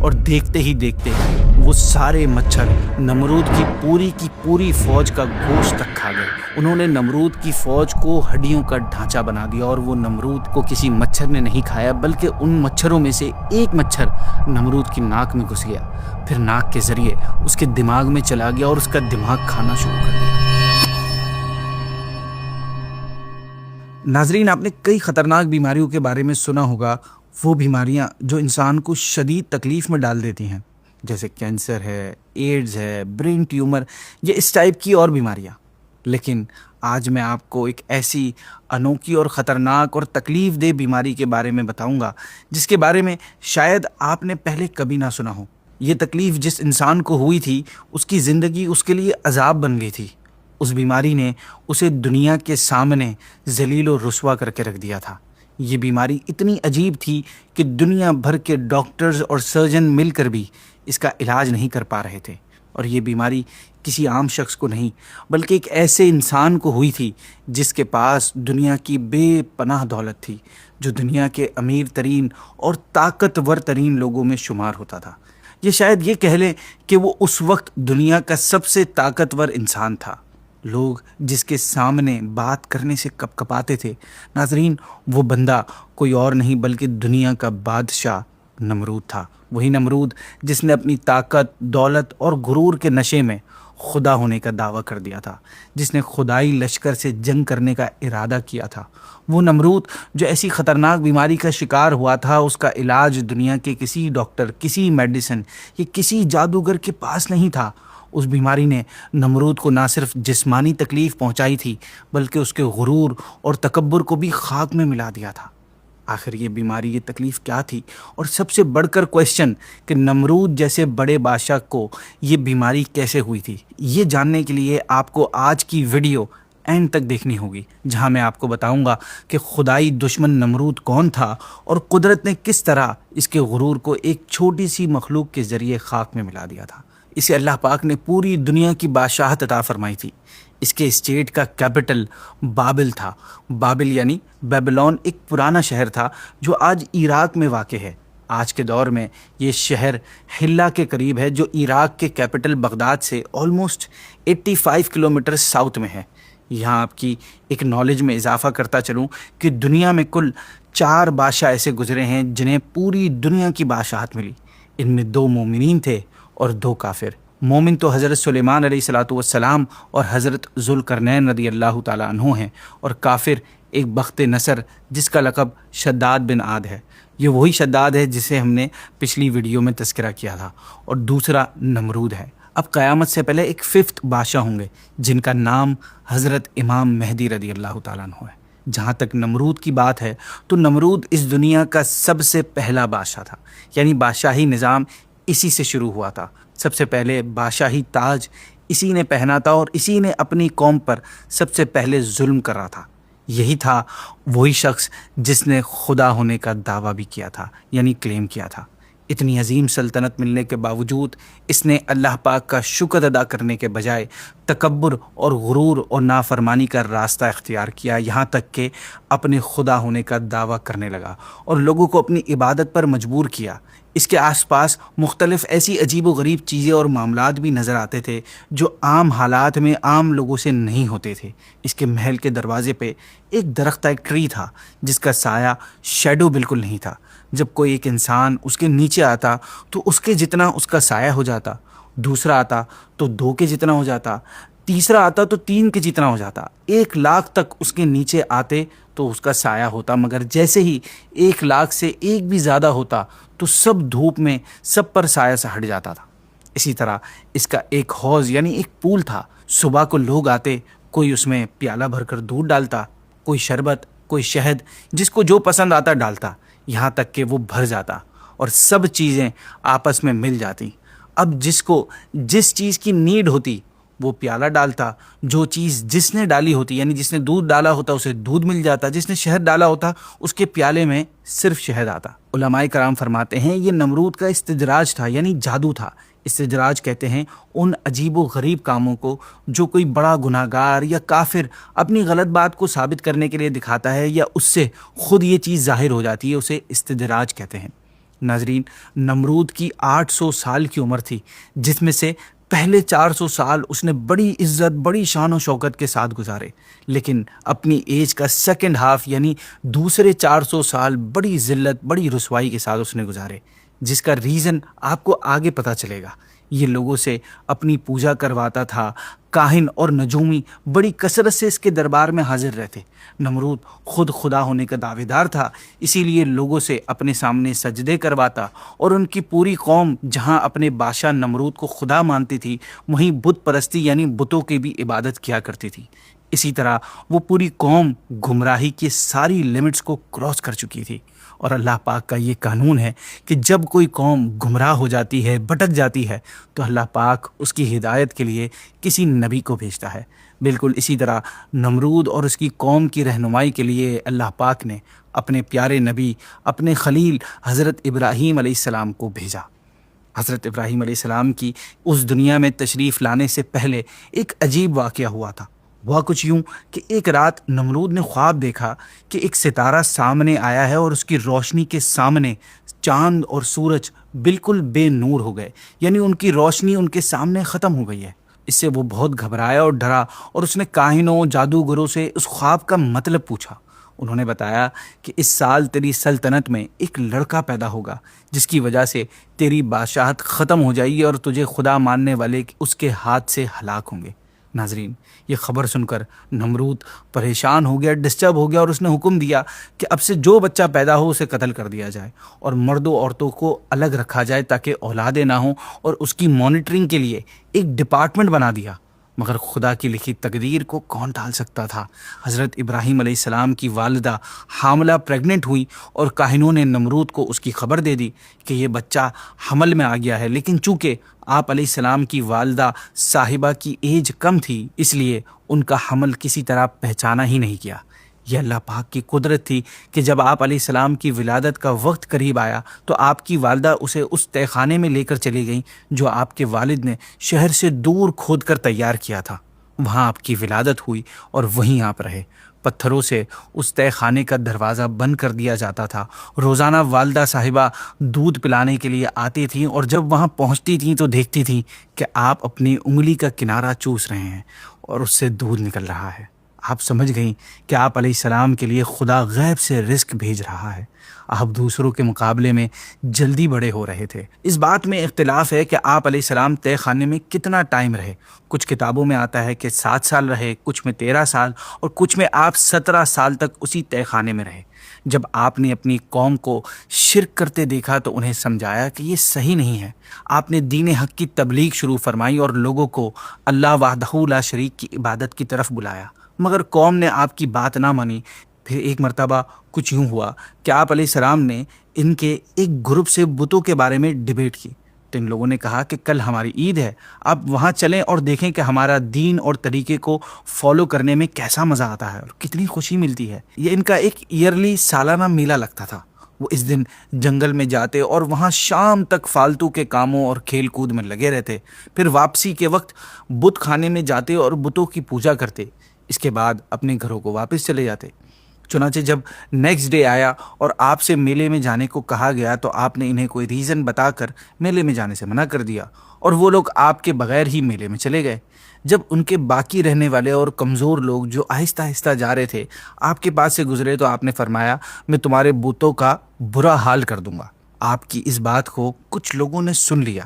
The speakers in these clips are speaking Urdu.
اور دیکھتے ہی دیکھتے وہ سارے مچھر نمرود کی پوری فوج کا گوشت تک کھا گئے۔ انہوں نے نمرود کی فوج کو ہڈیوں کا ڈھانچہ بنا دیا، اور وہ نمرود کو کسی مچھر نے نہیں کھایا بلکہ ان مچھروں میں سے ایک مچھر نمرود کی ناک میں گھس گیا، پھر ناک کے ذریعے اس کے دماغ میں چلا گیا اور اس کا دماغ کھانا شروع کر دیا۔ ناظرین، آپ نے کئی خطرناک بیماریوں کے بارے میں سنا ہوگا، وہ بیماریاں جو انسان کو شدید تکلیف میں ڈال دیتی ہیں، جیسے کینسر ہے، ایڈز ہے، برین ٹیومر یا اس ٹائپ کی اور بیماریاں۔ لیکن آج میں آپ کو ایک ایسی انوکھی اور خطرناک اور تکلیف دہ بیماری کے بارے میں بتاؤں گا جس کے بارے میں شاید آپ نے پہلے کبھی نہ سنا ہو۔ یہ تکلیف جس انسان کو ہوئی تھی، اس کی زندگی اس کے لیے عذاب بن گئی تھی۔ اس بیماری نے اسے دنیا کے سامنے ذلیل و رسوا کر کے رکھ دیا تھا۔ یہ بیماری اتنی عجیب تھی کہ دنیا بھر کے ڈاکٹرز اور سرجن مل کر بھی اس کا علاج نہیں کر پا رہے تھے، اور یہ بیماری کسی عام شخص کو نہیں بلکہ ایک ایسے انسان کو ہوئی تھی جس کے پاس دنیا کی بے پناہ دولت تھی، جو دنیا کے امیر ترین اور طاقتور ترین لوگوں میں شمار ہوتا تھا۔ یہ شاید یہ کہہ لیں کہ وہ اس وقت دنیا کا سب سے طاقتور انسان تھا۔ لوگ جس کے سامنے بات کرنے سے کپ کپاتے تھے، ناظرین، وہ بندہ کوئی اور نہیں بلکہ دنیا کا بادشاہ نمرود تھا۔ وہی نمرود جس نے اپنی طاقت، دولت اور غرور کے نشے میں خدا ہونے کا دعویٰ کر دیا تھا، جس نے خدائی لشکر سے جنگ کرنے کا ارادہ کیا تھا۔ وہ نمرود جو ایسی خطرناک بیماری کا شکار ہوا تھا، اس کا علاج دنیا کے کسی ڈاکٹر، کسی میڈیسن یا کسی جادوگر کے پاس نہیں تھا۔ اس بیماری نے نمرود کو نہ صرف جسمانی تکلیف پہنچائی تھی بلکہ اس کے غرور اور تکبر کو بھی خاک میں ملا دیا تھا۔ آخر یہ بیماری، یہ تکلیف کیا تھی؟ اور سب سے بڑھ کر کویسچن کہ نمرود جیسے بڑے بادشاہ کو یہ بیماری کیسے ہوئی تھی؟ یہ جاننے کے لیے آپ کو آج کی ویڈیو اینڈ تک دیکھنی ہوگی، جہاں میں آپ کو بتاؤں گا کہ خدائی دشمن نمرود کون تھا اور قدرت نے کس طرح اس کے غرور کو ایک چھوٹی سی مخلوق کے ذریعے خاک میں ملا دیا تھا۔ اسے اللہ پاک نے پوری دنیا کی بادشاہت عطا فرمائی تھی۔ اس کے اسٹیٹ کا کیپٹل بابل تھا۔ بابل یعنی بیبلون ایک پرانا شہر تھا جو آج عراق میں واقع ہے۔ آج کے دور میں یہ شہر حلہ کے قریب ہے، جو عراق کے کیپٹل بغداد سے آلموسٹ 85 کلومیٹر ساؤتھ میں ہے۔ یہاں آپ کی ایک نالج میں اضافہ کرتا چلوں کہ دنیا میں کل 4 بادشاہ ایسے گزرے ہیں جنہیں پوری دنیا کی بادشاہت ملی۔ ان میں 2 مومنین تھے اور 2 کافر۔ مومن تو حضرت سلیمان علیہ الصلاۃ والسلام اور حضرت ذوالقرنین رضی اللہ تعالیٰ عنہ ہیں، اور کافر ایک بخت نصر جس کا لقب شداد بن عاد ہے۔ یہ وہی شداد ہے جسے ہم نے پچھلی ویڈیو میں تذکرہ کیا تھا، اور دوسرا نمرود ہے۔ اب قیامت سے پہلے ایک 5th بادشاہ ہوں گے جن کا نام حضرت امام مہدی رضی اللہ تعالیٰ عنہ ہے۔ جہاں تک نمرود کی بات ہے تو نمرود اس دنیا کا سب سے پہلا بادشاہ تھا، یعنی بادشاہی نظام اسی سے شروع ہوا تھا۔ سب سے پہلے بادشاہی تاج اسی نے پہنا تھا، اور اسی نے اپنی قوم پر سب سے پہلے ظلم کرا تھا۔ یہی تھا وہی شخص جس نے خدا ہونے کا دعویٰ بھی کیا تھا، یعنی کلیم کیا تھا۔ اتنی عظیم سلطنت ملنے کے باوجود اس نے اللہ پاک کا شکر ادا کرنے کے بجائے تکبر اور غرور اور نافرمانی کا راستہ اختیار کیا، یہاں تک کہ اپنے خدا ہونے کا دعویٰ کرنے لگا اور لوگوں کو اپنی عبادت پر مجبور کیا۔ اس کے آس پاس مختلف ایسی عجیب و غریب چیزیں اور معاملات بھی نظر آتے تھے جو عام حالات میں عام لوگوں سے نہیں ہوتے تھے۔ اس کے محل کے دروازے پہ ایک درخت، ایک ٹری تھا جس کا سایہ، شیڈو بالکل نہیں تھا۔ جب کوئی ایک انسان اس کے نیچے آتا تو اس کے جتنا اس کا سایہ ہو جاتا، دوسرا آتا تو 2 کے جتنا ہو جاتا، تیسرا آتا تو 3 کے جتنا ہو جاتا۔ 1 لاکھ تک اس کے نیچے آتے تو اس کا سایہ ہوتا، مگر جیسے ہی 1 لاکھ سے 1 بھی زیادہ ہوتا تو سب دھوپ میں سب پر سایہ سے ہٹ جاتا تھا۔ اسی طرح اس کا ایک حوض یعنی ایک پول تھا۔ صبح کو لوگ آتے، کوئی اس میں پیالہ بھر کر دودھ ڈالتا، کوئی شربت، کوئی شہد، جس کو جو پسند آتا ڈالتا، یہاں تک کہ وہ بھر جاتا اور سب چیزیں آپس میں مل جاتی۔ اب جس کو جس چیز کی نیڈ ہوتی وہ پیالہ ڈالتا، جو چیز جس نے ڈالی ہوتی یعنی جس نے دودھ ڈالا ہوتا اسے دودھ مل جاتا، جس نے شہد ڈالا ہوتا اس کے پیالے میں صرف شہد آتا۔ علماء کرام فرماتے ہیں یہ نمرود کا استدراج تھا، یعنی جادو تھا۔ استدراج کہتے ہیں ان عجیب و غریب کاموں کو جو کوئی بڑا گناہگار یا کافر اپنی غلط بات کو ثابت کرنے کے لیے دکھاتا ہے، یا اس سے خود یہ چیز ظاہر ہو جاتی ہے، اسے استدراج کہتے ہیں۔ ناظرین، نمرود کی 800 سال کی عمر تھی، جس میں سے پہلے 400 سال اس نے بڑی عزت، بڑی شان و شوکت کے ساتھ گزارے، لیکن اپنی ایج کا سیکنڈ ہاف یعنی دوسرے 400 سال بڑی ذلت، بڑی رسوائی کے ساتھ اس نے گزارے، جس کا ریزن آپ کو آگے پتہ چلے گا۔ یہ لوگوں سے اپنی پوجا کرواتا تھا، کاہن اور نجومی بڑی کثرت سے اس کے دربار میں حاضر رہتے۔ نمرود خود خدا ہونے کا دعوے دار تھا، اسی لیے لوگوں سے اپنے سامنے سجدے کرواتا، اور ان کی پوری قوم جہاں اپنے بادشاہ نمرود کو خدا مانتی تھی، وہیں بت پرستی یعنی بتوں کی بھی عبادت کیا کرتی تھی۔ اسی طرح وہ پوری قوم گمراہی کی ساری لمٹس کو کراس کر چکی تھی، اور اللہ پاک کا یہ قانون ہے کہ جب کوئی قوم گمراہ ہو جاتی ہے، بھٹک جاتی ہے، تو اللہ پاک اس کی ہدایت کے لیے کسی نبی کو بھیجتا ہے۔ بالکل اسی طرح نمرود اور اس کی قوم کی رہنمائی کے لیے اللہ پاک نے اپنے پیارے نبی، اپنے خلیل حضرت ابراہیم علیہ السلام کو بھیجا۔ حضرت ابراہیم علیہ السلام کی اس دنیا میں تشریف لانے سے پہلے ایک عجیب واقعہ ہوا تھا۔ ہوا کچھ یوں کہ ایک رات نمرود نے خواب دیکھا کہ ایک ستارہ سامنے آیا ہے، اور اس کی روشنی کے سامنے چاند اور سورج بالکل بے نور ہو گئے، یعنی ان کی روشنی ان کے سامنے ختم ہو گئی ہے۔ اس سے وہ بہت گھبرایا اور ڈرا، اور اس نے کاہنوں، جادوگروں سے اس خواب کا مطلب پوچھا۔ انہوں نے بتایا کہ اس سال تیری سلطنت میں ایک لڑکا پیدا ہوگا، جس کی وجہ سے تیری بادشاہت ختم ہو جائے گی، اور تجھے خدا ماننے والے اس کے ہاتھ سے ہلاک ہوں گے۔ ناظرین، یہ خبر سن کر نمرود پریشان ہو گیا، ڈسٹرب ہو گیا، اور اس نے حکم دیا کہ اب سے جو بچہ پیدا ہو اسے قتل کر دیا جائے، اور مرد و عورتوں کو الگ رکھا جائے تاکہ اولادیں نہ ہوں، اور اس کی مانیٹرنگ کے لیے ایک ڈپارٹمنٹ بنا دیا۔ مگر خدا کی لکھی تقدیر کو کون ٹال سکتا تھا؟ حضرت ابراہیم علیہ السلام کی والدہ حاملہ پریگننٹ ہوئی، اور کاہنوں نے نمرود کو اس کی خبر دے دی کہ یہ بچہ حمل میں آ گیا ہے، لیکن چونکہ آپ علیہ السلام کی والدہ صاحبہ کی ایج کم تھی، اس لیے ان کا حمل کسی طرح پہچانا ہی نہیں کیا۔ یہ اللہ پاک کی قدرت تھی کہ جب آپ علیہ السلام کی ولادت کا وقت قریب آیا تو آپ کی والدہ اسے اس تہہ خانے میں لے کر چلی گئیں جو آپ کے والد نے شہر سے دور کھود کر تیار کیا تھا۔ وہاں آپ کی ولادت ہوئی، اور وہیں آپ رہے۔ پتھروں سے اس تہہ خانے کا دروازہ بند کر دیا جاتا تھا۔ روزانہ والدہ صاحبہ دودھ پلانے کے لیے آتی تھیں، اور جب وہاں پہنچتی تھیں تو دیکھتی تھیں کہ آپ اپنی انگلی کا کنارہ چوس رہے ہیں اور اس سے دودھ نکل رہا ہے۔ آپ سمجھ گئیں کہ آپ علیہ السلام کے لیے خدا غیب سے رزق بھیج رہا ہے۔ آپ دوسروں کے مقابلے میں جلدی بڑے ہو رہے تھے۔ اس بات میں اختلاف ہے کہ آپ علیہ السلام تہہ خانے میں کتنا ٹائم رہے۔ کچھ کتابوں میں آتا ہے کہ 7 سال رہے، کچھ میں 13 سال، اور کچھ میں آپ 17 سال تک اسی تہہ خانے میں رہے۔ جب آپ نے اپنی قوم کو شرک کرتے دیکھا تو انہیں سمجھایا کہ یہ صحیح نہیں ہے۔ آپ نے دین حق کی تبلیغ شروع فرمائی اور لوگوں کو اللہ وحدہ لا شریک کی عبادت کی طرف بلایا، مگر قوم نے آپ کی بات نہ مانی۔ پھر ایک مرتبہ کچھ یوں ہوا کہ آپ علیہ السلام نے ان کے ایک گروپ سے بتوں کے بارے میں ڈیبیٹ کی، تو ان لوگوں نے کہا کہ کل ہماری عید ہے، آپ وہاں چلیں اور دیکھیں کہ ہمارا دین اور طریقے کو فالو کرنے میں کیسا مزہ آتا ہے اور کتنی خوشی ملتی ہے۔ یہ ان کا ایک ایئرلی سالانہ میلہ لگتا تھا۔ وہ اس دن جنگل میں جاتے اور وہاں شام تک فالتو کے کاموں اور کھیل کود میں لگے رہتے، پھر واپسی کے وقت بت خانے میں جاتے اور بتوں کی پوجا کرتے، اس کے بعد اپنے گھروں کو واپس چلے جاتے۔ چنانچہ جب نیکسٹ ڈے آیا اور آپ سے میلے میں جانے کو کہا گیا تو آپ نے انہیں کوئی ریزن بتا کر میلے میں جانے سے منع کر دیا، اور وہ لوگ آپ کے بغیر ہی میلے میں چلے گئے۔ جب ان کے باقی رہنے والے اور کمزور لوگ جو آہستہ آہستہ جا رہے تھے آپ کے پاس سے گزرے تو آپ نے فرمایا، میں تمہارے بتوں کا برا حال کر دوں گا۔ آپ کی اس بات کو کچھ لوگوں نے سن لیا۔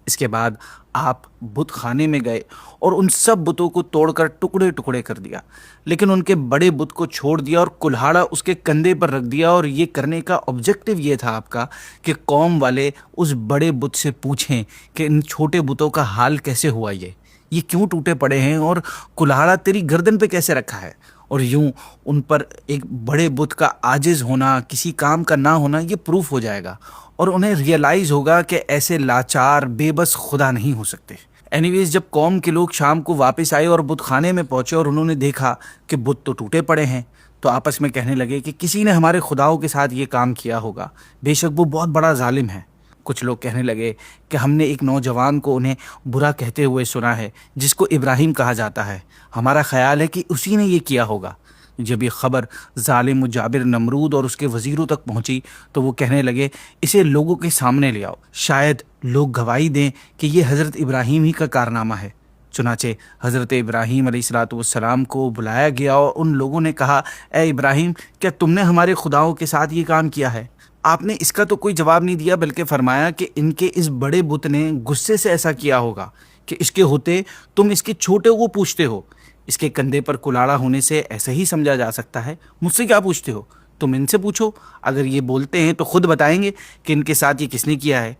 اس کے بعد آپ بت خانے میں گئے اور ان سب بتوں کو توڑ کر ٹکڑے ٹکڑے کر دیا، لیکن ان کے بڑے بت کو چھوڑ دیا اور کلہاڑا اس کے کندھے پر رکھ دیا، اور یہ کرنے کا آبجیکٹو یہ تھا آپ کا کہ قوم والے اس بڑے بت سے پوچھیں کہ ان چھوٹے بتوں کا حال کیسے ہوا، یہ کیوں ٹوٹے پڑے ہیں، اور کلہاڑا تیری گردن پہ کیسے رکھا ہے۔ اور یوں ان پر ایک بڑے بت کا عاجز ہونا، کسی کام کا نہ ہونا، یہ پروف ہو جائے گا، اور انہیں ریئلائز ہوگا کہ ایسے لاچار بے بس خدا نہیں ہو سکتے۔ اینی ویز جب قوم کے لوگ شام کو واپس آئے اور بت خانے میں پہنچے اور انہوں نے دیکھا کہ بت تو ٹوٹے پڑے ہیں، تو آپس میں کہنے لگے کہ کسی نے ہمارے خداؤں کے ساتھ یہ کام کیا ہوگا، بے شک وہ بہت بڑا ظالم ہے۔ کچھ لوگ کہنے لگے کہ ہم نے ایک نوجوان کو انہیں برا کہتے ہوئے سنا ہے جس کو ابراہیم کہا جاتا ہے، ہمارا خیال ہے کہ اسی نے یہ کیا ہوگا۔ جب یہ خبر ظالم و جابر نمرود اور اس کے وزیروں تک پہنچی تو وہ کہنے لگے اسے لوگوں کے سامنے لے آؤ، شاید لوگ گواہی دیں کہ یہ حضرت ابراہیم ہی کا کارنامہ ہے۔ چنانچہ حضرت ابراہیم علیہ الصلاۃ والسلام کو بلایا گیا اور ان لوگوں نے کہا اے ابراہیم، کیا تم نے ہمارے خداؤں کے ساتھ یہ کام کیا ہے؟ آپ نے اس کا تو کوئی جواب نہیں دیا، بلکہ فرمایا کہ ان کے اس بڑے بت نے غصے سے ایسا کیا ہوگا کہ اس کے ہوتے تم اس کے چھوٹے کو پوچھتے ہو۔ اس کے کندھے پر کلاڑا ہونے سے ایسا ہی سمجھا جا سکتا ہے، مجھ سے کیا پوچھتے ہو؟ تم ان سے پوچھو، اگر یہ بولتے ہیں تو خود بتائیں گے کہ ان کے ساتھ یہ کس نے کیا ہے۔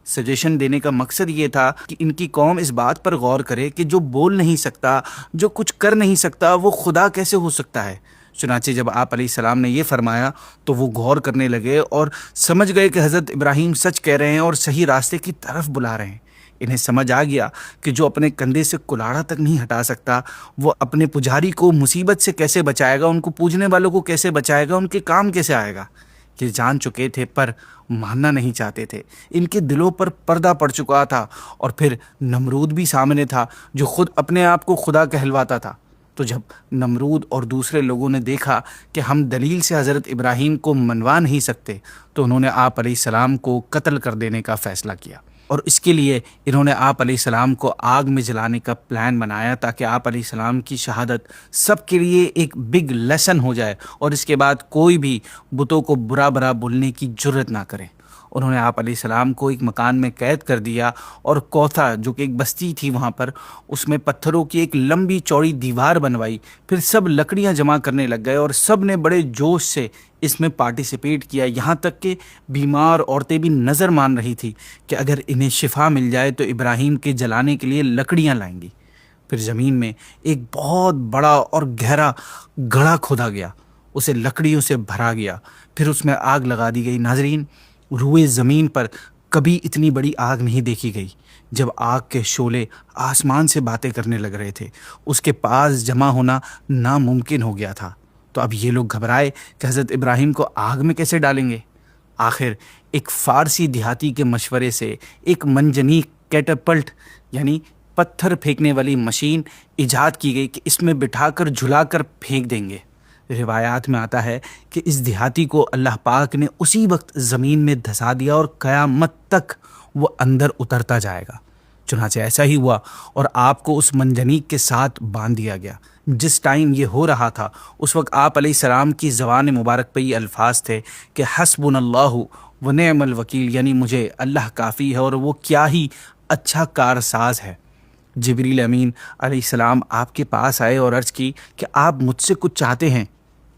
سجیشن دینے کا مقصد یہ تھا کہ ان کی قوم اس بات پر غور کرے کہ جو بول نہیں سکتا، جو کچھ کر نہیں سکتا، وہ خدا کیسے ہو سکتا ہے۔ چنانچہ جب آپ علیہ السلام نے یہ فرمایا تو وہ غور کرنے لگے اور سمجھ گئے کہ حضرت ابراہیم سچ کہہ رہے ہیں اور صحیح راستے کی طرف بلا رہے ہیں۔ انہیں سمجھ آ گیا کہ جو اپنے کندھے سے کلاڑا تک نہیں ہٹا سکتا، وہ اپنے پجاری کو مصیبت سے کیسے بچائے گا، ان کو پوجنے والوں کو کیسے بچائے گا، ان کے کام کیسے آئے گا۔ یہ جان چکے تھے پر ماننا نہیں چاہتے تھے، ان کے دلوں پر پردہ پڑ چکا تھا۔ اور پھر نمرود بھی سامنے تھا جو خود اپنے آپ کو خدا کہلواتا تھا۔ تو جب نمرود اور دوسرے لوگوں نے دیکھا کہ ہم دلیل سے حضرت ابراہیم کو منوا نہیں سکتے، تو انہوں نے آپ علیہ السلام کو قتل کر دینے کا فیصلہ کیا، اور اس کے لیے انہوں نے آپ علیہ السلام کو آگ میں جلانے کا پلان بنایا تاکہ آپ علیہ السلام کی شہادت سب کے لیے ایک بگ لیسن ہو جائے اور اس کے بعد کوئی بھی بتوں کو برا برا بولنے کی جرت نہ کرے۔ انہوں نے آپ علیہ السلام کو ایک مکان میں قید کر دیا اور کوتھا جو کہ ایک بستی تھی وہاں پر، اس میں پتھروں کی ایک لمبی چوڑی دیوار بنوائی۔ پھر سب لکڑیاں جمع کرنے لگ گئے اور سب نے بڑے جوش سے اس میں پارٹیسپیٹ کیا، یہاں تک کہ بیمار عورتیں بھی نظر مان رہی تھی کہ اگر انہیں شفا مل جائے تو ابراہیم کے جلانے کے لیے لکڑیاں لائیں گی۔ پھر زمین میں ایک بہت بڑا اور گہرا گڑھا کھودا گیا، اسے لکڑیوں سے بھرا گیا، پھر اس میں آگ لگا دی گئی۔ ناظرین، روئے زمین پر کبھی اتنی بڑی آگ نہیں دیکھی گئی۔ جب آگ کے شعلے آسمان سے باتیں کرنے لگ رہے تھے، اس کے پاس جمع ہونا ناممکن ہو گیا تھا۔ تو اب یہ لوگ گھبرائے کہ حضرت ابراہیم کو آگ میں کیسے ڈالیں گے۔ آخر ایک فارسی دیہاتی کے مشورے سے ایک منجنیق کیٹاپلٹ یعنی پتھر پھینکنے والی مشین ایجاد کی گئی کہ اس میں بٹھا کر جھلا کر پھینک دیں گے۔ روایات میں آتا ہے کہ اس دیہاتی کو اللہ پاک نے اسی وقت زمین میں دھسا دیا اور قیامت تک وہ اندر اترتا جائے گا۔ چنانچہ ایسا ہی ہوا اور آپ کو اس منجنیق کے ساتھ باندھ دیا گیا۔ جس ٹائم یہ ہو رہا تھا اس وقت آپ علیہ السلام کی زبان مبارک پہ یہ الفاظ تھے کہ حسبنا اللہ و نعم الوکیل، یعنی مجھے اللہ کافی ہے اور وہ کیا ہی اچھا کارساز ہے۔ جبریل امین علیہ السلام آپ کے پاس آئے اور عرض کی کہ آپ مجھ سے کچھ چاہتے ہیں؟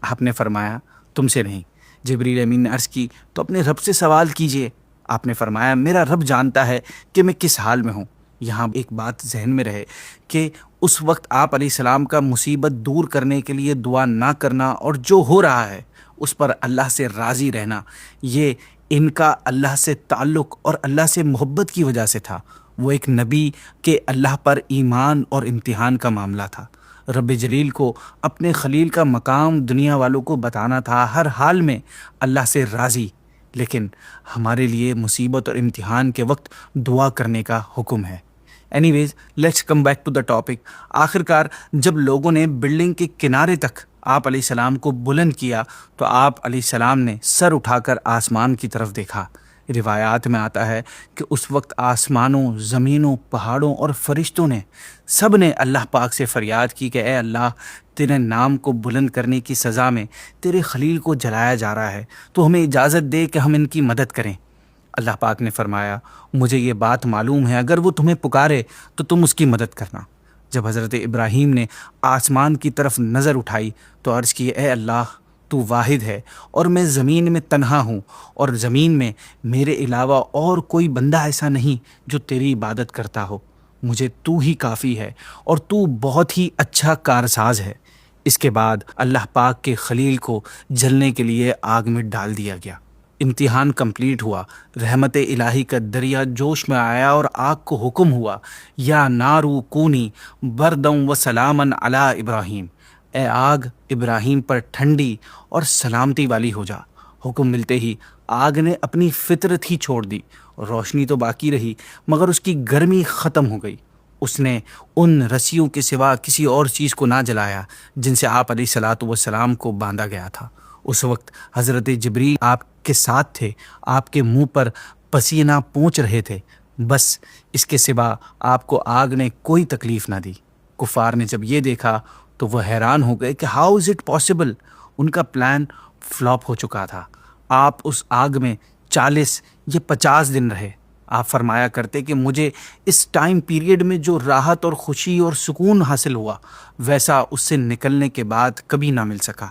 آپ نے فرمایا تم سے نہیں۔ جبریل امین نے عرض کی تو اپنے رب سے سوال کیجئے۔ آپ نے فرمایا میرا رب جانتا ہے کہ میں کس حال میں ہوں۔ یہاں ایک بات ذہن میں رہے کہ اس وقت آپ علیہ السلام کا مصیبت دور کرنے کے لیے دعا نہ کرنا اور جو ہو رہا ہے اس پر اللہ سے راضی رہنا، یہ ان کا اللہ سے تعلق اور اللہ سے محبت کی وجہ سے تھا۔ وہ ایک نبی کے اللہ پر ایمان اور امتحان کا معاملہ تھا۔ رب جلیل کو اپنے خلیل کا مقام دنیا والوں کو بتانا تھا، ہر حال میں اللہ سے راضی۔ لیکن ہمارے لیے مصیبت اور امتحان کے وقت دعا کرنے کا حکم ہے۔ Anyways let's come back to the topic. آخرکار جب لوگوں نے بلڈنگ کے کنارے تک آپ علیہ السلام کو بلند کیا تو آپ علیہ السلام نے سر اٹھا کر آسمان کی طرف دیکھا۔ روایات میں آتا ہے کہ اس وقت آسمانوں، زمینوں، پہاڑوں اور فرشتوں نے سب نے اللہ پاک سے فریاد کی کہ اے اللہ، تیرے نام کو بلند کرنے کی سزا میں تیرے خلیل کو جلایا جا رہا ہے، تو ہمیں اجازت دے کہ ہم ان کی مدد کریں۔ اللہ پاک نے فرمایا مجھے یہ بات معلوم ہے، اگر وہ تمہیں پکارے تو تم اس کی مدد کرنا۔ جب حضرت ابراہیم نے آسمان کی طرف نظر اٹھائی تو عرض کی اے اللہ، تو واحد ہے اور میں زمین میں تنہا ہوں، اور زمین میں میرے علاوہ اور کوئی بندہ ایسا نہیں جو تیری عبادت کرتا ہو۔ مجھے تو ہی کافی ہے اور تو بہت ہی اچھا کارساز ہے۔ اس کے بعد اللہ پاک کے خلیل کو جلنے کے لیے آگ میں ڈال دیا گیا۔ امتحان کمپلیٹ ہوا، رحمت الہی کا دریا جوش میں آیا اور آگ کو حکم ہوا یا نارو کونی بردم و سلامن علی ابراہیم، اے آگ ابراہیم پر ٹھنڈی اور سلامتی والی ہو جا۔ حکم ملتے ہی آگ نے اپنی فطرت ہی چھوڑ دی، روشنی تو باقی رہی مگر اس کی گرمی ختم ہو گئی۔ اس نے ان رسیوں کے سوا کسی اور چیز کو نہ جلایا جن سے آپ علیہ الصلاۃ والسلام کو باندھا گیا تھا۔ اس وقت حضرت جبریل آپ کے ساتھ تھے، آپ کے منہ پر پسینہ پونچھ رہے تھے، بس اس کے سوا آپ کو آگ نے کوئی تکلیف نہ دی۔ کفار نے جب یہ دیکھا تو وہ حیران ہو گئے کہ ہاؤ از اٹ پاسبل۔ ان کا پلان فلاپ ہو چکا تھا۔ آپ اس آگ میں 40 یا 50 دن رہے۔ آپ فرمایا کرتے کہ مجھے اس ٹائم پیریڈ میں جو راحت اور خوشی اور سکون حاصل ہوا ویسا اس سے نکلنے کے بعد کبھی نہ مل سکا۔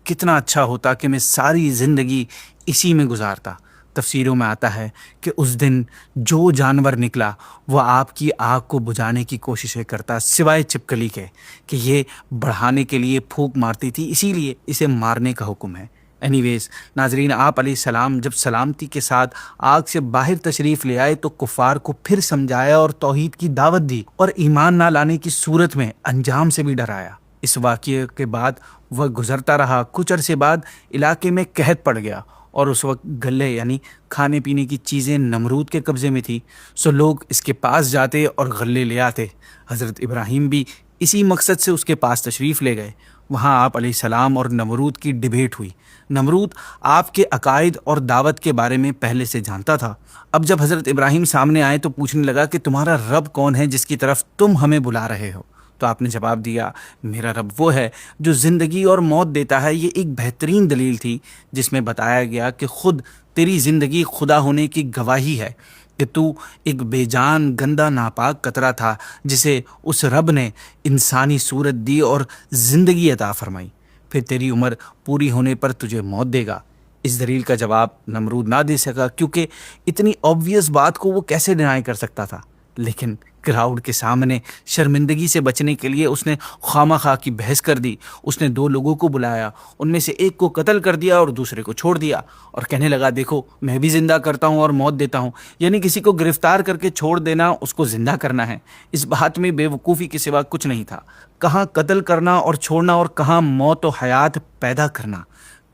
کتنا اچھا ہوتا کہ میں ساری زندگی اسی میں گزارتا۔ تفسیروں میں آتا ہے کہ اس دن جو جانور نکلا وہ آپ کی آگ کو بجھانے کی کوششیں کرتا، سوائے چھپکلی کے کہ یہ بڑھانے کے لیے پھونک مارتی تھی، اسی لیے اسے مارنے کا حکم ہے۔ اینی ویز ناظرین، آپ علیہ السلام جب سلامتی کے ساتھ آگ سے باہر تشریف لے آئے تو کفار کو پھر سمجھایا اور توحید کی دعوت دی اور ایمان نہ لانے کی صورت میں انجام سے بھی ڈرایا۔ اس واقعے کے بعد وہ گزرتا رہا۔ کچھ عرصے بعد علاقے میں قحط پڑ گیا اور اس وقت گلے یعنی کھانے پینے کی چیزیں نمرود کے قبضے میں تھی، سو لوگ اس کے پاس جاتے اور غلے لے آتے۔ حضرت ابراہیم بھی اسی مقصد سے اس کے پاس تشریف لے گئے۔ وہاں آپ علیہ السلام اور نمرود کی ڈیبیٹ ہوئی۔ نمرود آپ کے عقائد اور دعوت کے بارے میں پہلے سے جانتا تھا۔ اب جب حضرت ابراہیم سامنے آئے تو پوچھنے لگا کہ تمہارا رب کون ہے جس کی طرف تم ہمیں بلا رہے ہو؟ تو آپ نے جواب دیا، میرا رب وہ ہے جو زندگی اور موت دیتا ہے۔ یہ ایک بہترین دلیل تھی جس میں بتایا گیا کہ خود تیری زندگی خدا ہونے کی گواہی ہے کہ تو ایک بے جان گندا ناپاک قطرہ تھا جسے اس رب نے انسانی صورت دی اور زندگی عطا فرمائی، پھر تیری عمر پوری ہونے پر تجھے موت دے گا۔ اس دلیل کا جواب نمرود نہ دے سکا کیونکہ اتنی آبویس بات کو وہ کیسے ڈینائی کر سکتا تھا، لیکن کراؤڈ کے سامنے شرمندگی سے بچنے کے لیے اس نے خواہ خواہ کی بحث کر دی۔ اس نے 2 لوگوں کو بلایا، ان میں سے ایک کو قتل کر دیا اور دوسرے کو چھوڑ دیا، اور کہنے لگا دیکھو میں بھی زندہ کرتا ہوں اور موت دیتا ہوں، یعنی کسی کو گرفتار کر کے چھوڑ دینا اس کو زندہ کرنا ہے۔ اس بات میں بے وقوفی کے سوا کچھ نہیں تھا۔ کہاں قتل کرنا اور چھوڑنا اور کہاں موت و حیات پیدا کرنا۔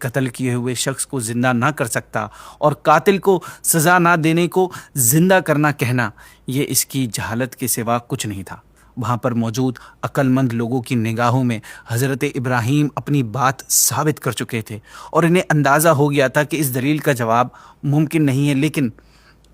قتل کیے ہوئے شخص کو زندہ نہ کر سکتا اور قاتل کو سزا نہ دینے کو زندہ کرنا کہنا، یہ اس کی جہالت کے سوا کچھ نہیں تھا۔ وہاں پر موجود عقل مند لوگوں کی نگاہوں میں حضرت ابراہیم اپنی بات ثابت کر چکے تھے اور انہیں اندازہ ہو گیا تھا کہ اس دلیل کا جواب ممکن نہیں ہے، لیکن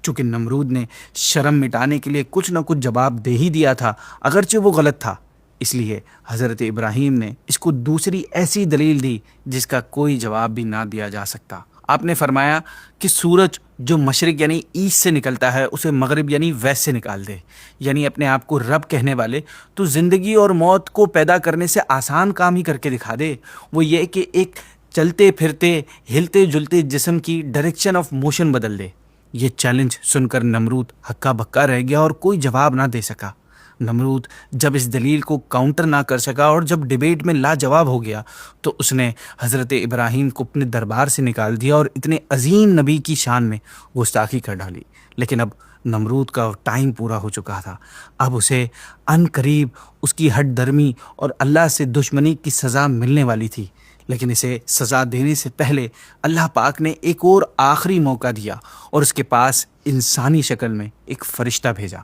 چونکہ نمرود نے شرم مٹانے کے لیے کچھ نہ کچھ جواب دے ہی دیا تھا اگرچہ وہ غلط تھا، اس لیے حضرت ابراہیم نے اس کو دوسری ایسی دلیل دی جس کا کوئی جواب بھی نہ دیا جا سکتا۔ آپ نے فرمایا کہ سورج جو مشرق یعنی ایسٹ سے نکلتا ہے اسے مغرب یعنی ویسٹ سے نکال دے، یعنی اپنے آپ کو رب کہنے والے تو زندگی اور موت کو پیدا کرنے سے آسان کام ہی کر کے دکھا دے، وہ یہ کہ ایک چلتے پھرتے ہلتے جلتے جسم کی ڈائریکشن آف موشن بدل دے۔ یہ چیلنج سن کر نمرود ہکا بکا رہ گیا اور کوئی جواب نہ دے سکا۔ نمرود جب اس دلیل کو کاؤنٹر نہ کر سکا اور جب ڈیبیٹ میں لاجواب ہو گیا تو اس نے حضرت ابراہیم کو اپنے دربار سے نکال دیا اور اتنے عظیم نبی کی شان میں گستاخی کر ڈالی۔ لیکن اب نمرود کا ٹائم پورا ہو چکا تھا۔ اب اسے ان قریب اس کی ہٹ درمی اور اللہ سے دشمنی کی سزا ملنے والی تھی، لیکن اسے سزا دینے سے پہلے اللہ پاک نے ایک اور آخری موقع دیا اور اس کے پاس انسانی شکل میں ایک فرشتہ بھیجا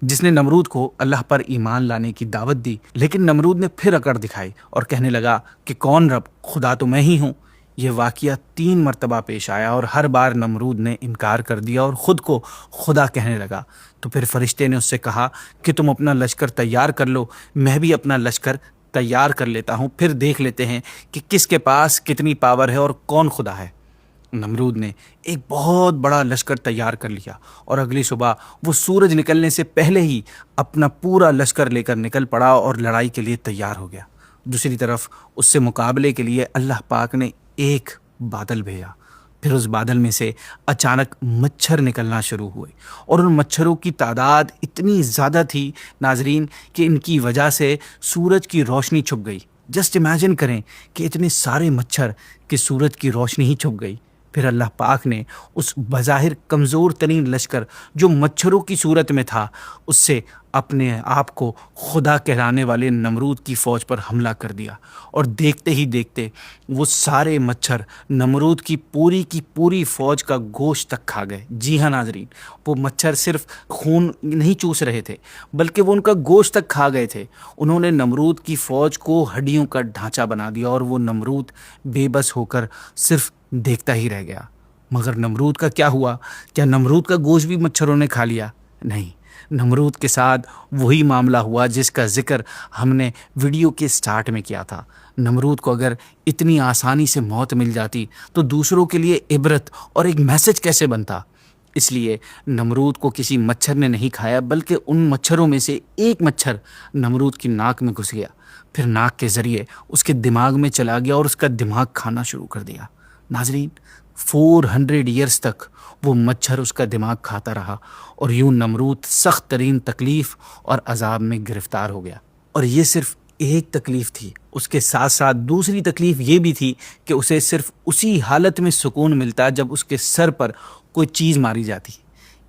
جس نے نمرود کو اللہ پر ایمان لانے کی دعوت دی۔ لیکن نمرود نے پھر اکڑ دکھائی اور کہنے لگا کہ کون رب؟ خدا تو میں ہی ہوں۔ یہ واقعہ 3 مرتبہ پیش آیا اور ہر بار نمرود نے انکار کر دیا اور خود کو خدا کہنے لگا۔ تو پھر فرشتے نے اس سے کہا کہ تم اپنا لشکر تیار کر لو، میں بھی اپنا لشکر تیار کر لیتا ہوں، پھر دیکھ لیتے ہیں کہ کس کے پاس کتنی پاور ہے اور کون خدا ہے۔ نمرود نے ایک بہت بڑا لشکر تیار کر لیا اور اگلی صبح وہ سورج نکلنے سے پہلے ہی اپنا پورا لشکر لے کر نکل پڑا اور لڑائی کے لیے تیار ہو گیا۔ دوسری طرف اس سے مقابلے کے لیے اللہ پاک نے ایک بادل بھیجا، پھر اس بادل میں سے اچانک مچھر نکلنا شروع ہوئے اور ان مچھروں کی تعداد اتنی زیادہ تھی ناظرین کہ ان کی وجہ سے سورج کی روشنی چھپ گئی۔ جسٹ امیجن کریں کہ اتنے سارے مچھر کہ سورج کی روشنی ہی چھپ گئی۔ پھر اللہ پاک نے اس بظاہر کمزور ترین لشکر جو مچھروں کی صورت میں تھا اس سے اپنے آپ کو خدا کہلانے والے نمرود کی فوج پر حملہ کر دیا، اور دیکھتے ہی دیکھتے وہ سارے مچھر نمرود کی پوری فوج کا گوشت تک کھا گئے۔ جی ہاں ناظرین، وہ مچھر صرف خون نہیں چوس رہے تھے بلکہ وہ ان کا گوشت تک کھا گئے تھے۔ انہوں نے نمرود کی فوج کو ہڈیوں کا ڈھانچہ بنا دیا، اور وہ نمرود بے بس ہو کر صرف دیکھتا ہی رہ گیا۔ مگر نمرود کا کیا ہوا؟ کیا نمرود کا گوشت بھی مچھروں نے کھا لیا؟ نہیں، نمرود کے ساتھ وہی معاملہ ہوا جس کا ذکر ہم نے ویڈیو کے سٹارٹ میں کیا تھا۔ نمرود کو اگر اتنی آسانی سے موت مل جاتی تو دوسروں کے لیے عبرت اور ایک میسج کیسے بنتا؟ اس لیے نمرود کو کسی مچھر نے نہیں کھایا، بلکہ ان مچھروں میں سے ایک مچھر نمرود کی ناک میں گھس گیا، پھر ناک کے ذریعے اس کے دماغ میں چلا گیا اور اس کا دماغ کھانا شروع کر دیا۔ ناظرین، 400 ایئرز تک وہ مچھر اس کا دماغ کھاتا رہا، اور یوں نمرود سخت ترین تکلیف اور عذاب میں گرفتار ہو گیا۔ اور یہ صرف ایک تکلیف تھی، اس کے ساتھ ساتھ دوسری تکلیف یہ بھی تھی کہ اسے صرف اسی حالت میں سکون ملتا جب اس کے سر پر کوئی چیز ماری جاتی۔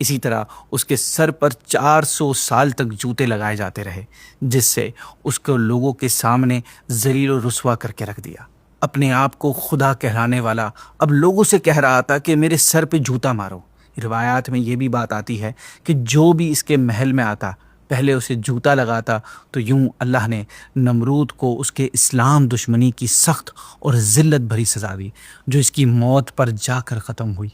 اسی طرح اس کے سر پر 400 سال تک جوتے لگائے جاتے رہے، جس سے اس کو لوگوں کے سامنے ذلیل و رسوا کر کے رکھ دیا۔ اپنے آپ کو خدا کہلانے والا اب لوگوں سے کہہ رہا تھا کہ میرے سر پہ جوتا مارو۔ روایات میں یہ بھی بات آتی ہے کہ جو بھی اس کے محل میں آتا پہلے اسے جوتا لگاتا، تو یوں اللہ نے نمرود کو اس کے اسلام دشمنی کی سخت اور ذلت بھری سزا دی، جو اس کی موت پر جا کر ختم ہوئی۔